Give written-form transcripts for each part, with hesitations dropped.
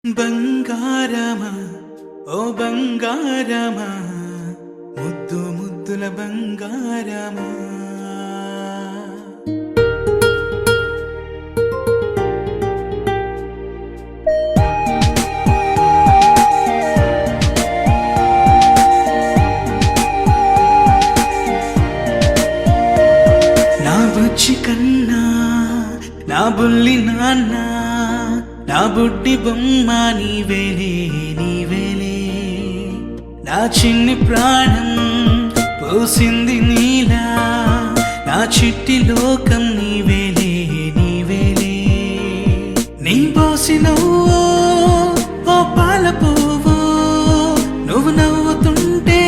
బంగారమా ఓ బంగారమా ముద్దు ముద్దుల బంగారమా నా బుజ్జి కన్నా నా బుల్లి నాన్న నా బుడ్డి బొమ్మ నీవేలే నీవేలే నా చిన్ని ప్రాణం పోసింది నీలా నా చిట్టి లోకం నీవేలే నీవేలే నీ పోసినవో ఓ పాల పువ్వు నువ్వు నవ్వుతుంటే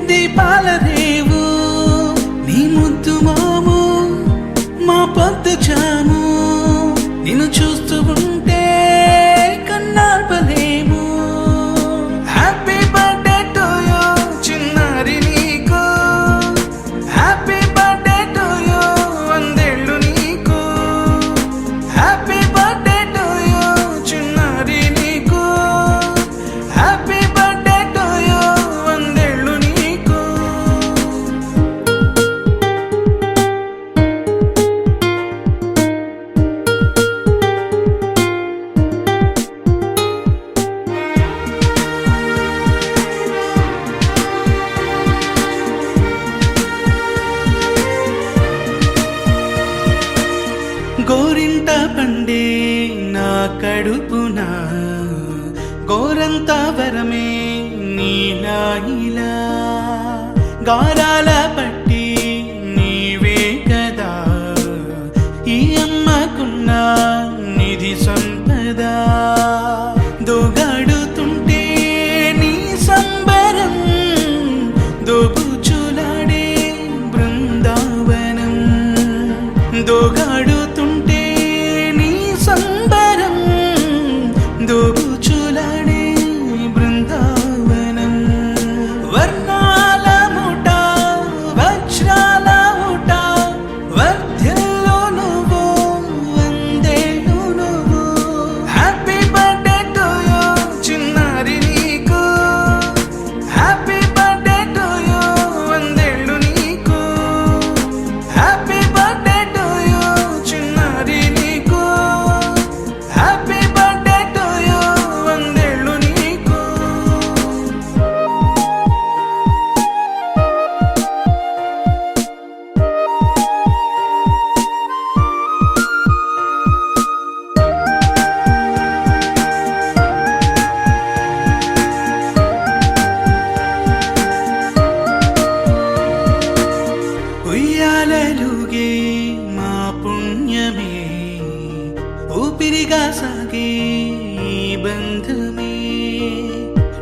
దీపాల రేవు నీ ముద్దు మాము మా పొద్దు చాము నిన్ను చూస్తూ ఉంటే కన్నార్పలేము హ్యాపీ బర్త్డే టు యూ చిన్నారి నీకు హ్యాపీ బర్త్డే టు యూ వందేళ్ళు నీకు హ్యాపీ బర్త్డే టు యూ చిన్నారి నీకు హ్యాపీ బర్త్డే టు యూ వందేళ్ళు నీకు గోరింట పండే నా కడుపున గోరంత వరమే నీలా ఇలా గారాల పట్టి నీవే కదా ఈ అమ్మకున్న నిధి సంపద దోగాడుతుంటే నీ సంబరం దోబుచులాడే బృందావనం దోగాడుతుంటే నీ సంబరం దోబుచులాడే బృందావనం వర్ణాల ముఠ వజ్రాల ఊట వర్ధ్యలో నువ్వు వందేళ్ళు నువ్వు హ్యాపీ బర్త్డే టు యూ చిన్నారి నీకు హ్యాపీ బర్త్డే టు యూ వందేళ్ళు నీకు హ్యాపీ బర్త్డే టు యూ చిన్నారి నీకు హ్యాపీ బర్త్డే టు యూ వందేళ్ళు నీకు ఉయ్యాలలుగే మా పుణ్యమే ఊపిరిగా సాగే ఈ బంధమే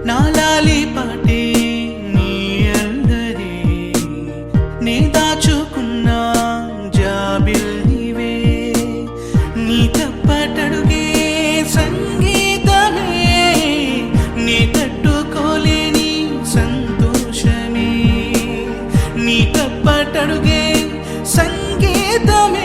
నాలాలి పాటే నీ అల్లరే నీ దాచుకున్న జాబిల్లివే నీ తప్పటడుగే సంగీతమే నీ తట్టుకోలేని సంతోషమే నీ తప్పటడుగే సంగీతమే